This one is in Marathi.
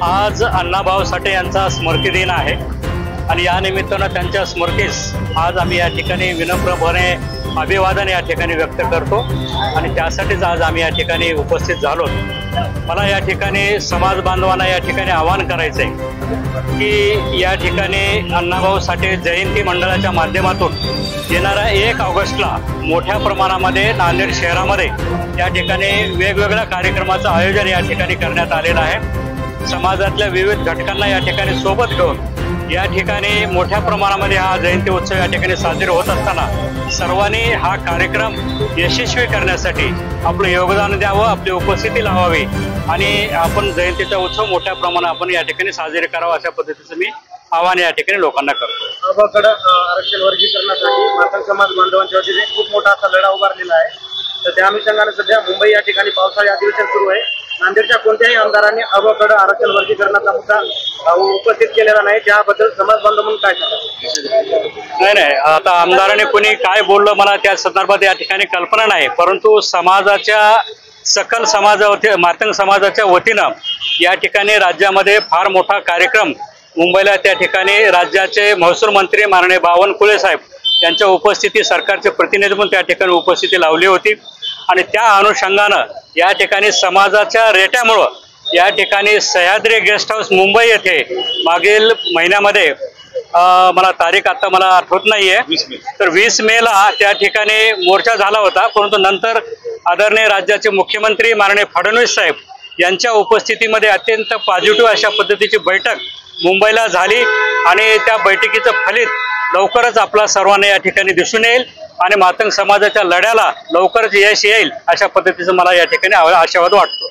आज अण्णाभाऊ साठे यांचा स्मृती दिन आहे आणि या निमित्तानं त्यांच्या स्मृतीस आज आम्ही या ठिकाणी विनम्रपणे अभिवादन या ठिकाणी व्यक्त करतो आणि त्यासाठीच आज आम्ही या ठिकाणी उपस्थित झालो। मला या ठिकाणी समाज बांधवांना या ठिकाणी आवाहन करायचं आहे की या ठिकाणी अण्णाभाऊ साठे जयंती मंडळाच्या माध्यमातून येणाऱ्या 1 ऑगस्टला मोठ्या प्रमाणामध्ये नांदेड शहरामध्ये या ठिकाणी वेगवेगळ्या कार्यक्रमाचं आयोजन या ठिकाणी करण्यात आलेलं आहे। समाजातल्या विविध घटकांना या ठिकाणी सोबत घेऊन या ठिकाणी मोठ्या प्रमाणामध्ये हा जयंती उत्सव या ठिकाणी साजरे होत असताना सर्वांनी हा कार्यक्रम यशस्वी करण्यासाठी आपलं योगदान द्यावं, आपली उपस्थिती लावावी आणि आपण जयंतीचा उत्सव मोठ्या प्रमाणात आपण या ठिकाणी साजरे करावा अशा पद्धतीचं मी आवाहन या ठिकाणी लोकांना करतो। अबाकडे आरक्षण वर्गीकरणासाठी मातंग समाज बांधवांच्या वतीने खूप मोठा असा लढा उभारलेला आहे। तर त्या अनुषंगाने सध्या मुंबई या ठिकाणी पावसाळी अधिवेशन सुरू आहे। नांदेडच्या कोणत्याही आमदारांनी अबाकडे आरक्षण वर्गीकरणाचा मुद्दा उपस्थित केलेला नाही, त्याबद्दल समाज बांधव म्हणून काय सांगा? नाही, आता आमदाराने कोणी काय बोललं मला त्या संदर्भात या ठिकाणी कल्पना नाही, परंतु समाजाच्या सकल समाजावरती मातंग समाजाच्या वतीनं या ठिकाणी राज्यामध्ये फार मोठा कार्यक्रम मुंबईला त्या ठिकाणी राज्याचे महसूल मंत्री माननीय बावनकुळे साहेब यांच्या उपस्थिती सरकारचे प्रतिनिधी म्हणून त्या ठिकाणी उपस्थिती लावली होती आणि त्या अनुषंगानं या ठिकाणी समाजाच्या रेट्यामुळं या ठिकाणी सह्याद्री गेस्ट हाऊस मुंबई येथे मागील महिन्यामध्ये मला तारीख आता मला आठवत नाहीये, तर 20 मेला त्या ठिकाणी मोर्चा झाला होता, परंतु नंतर आदरणीय राज्याचे मुख्यमंत्री माननीय फडणवीस साहेब यांच्या उपस्थितीमध्ये अत्यंत पॉझिटिव्ह अशा पद्धतीची बैठक मुंबईला झाली आणि त्या बैठकीचं फलित लवकरच आपला सर्वांना या ठिकाणी दिसून येईल आणि मातंग समाजाच्या लढ्याला लवकरच यश येईल अशा पद्धतीचं मला या ठिकाणी आशावाद वाटतो।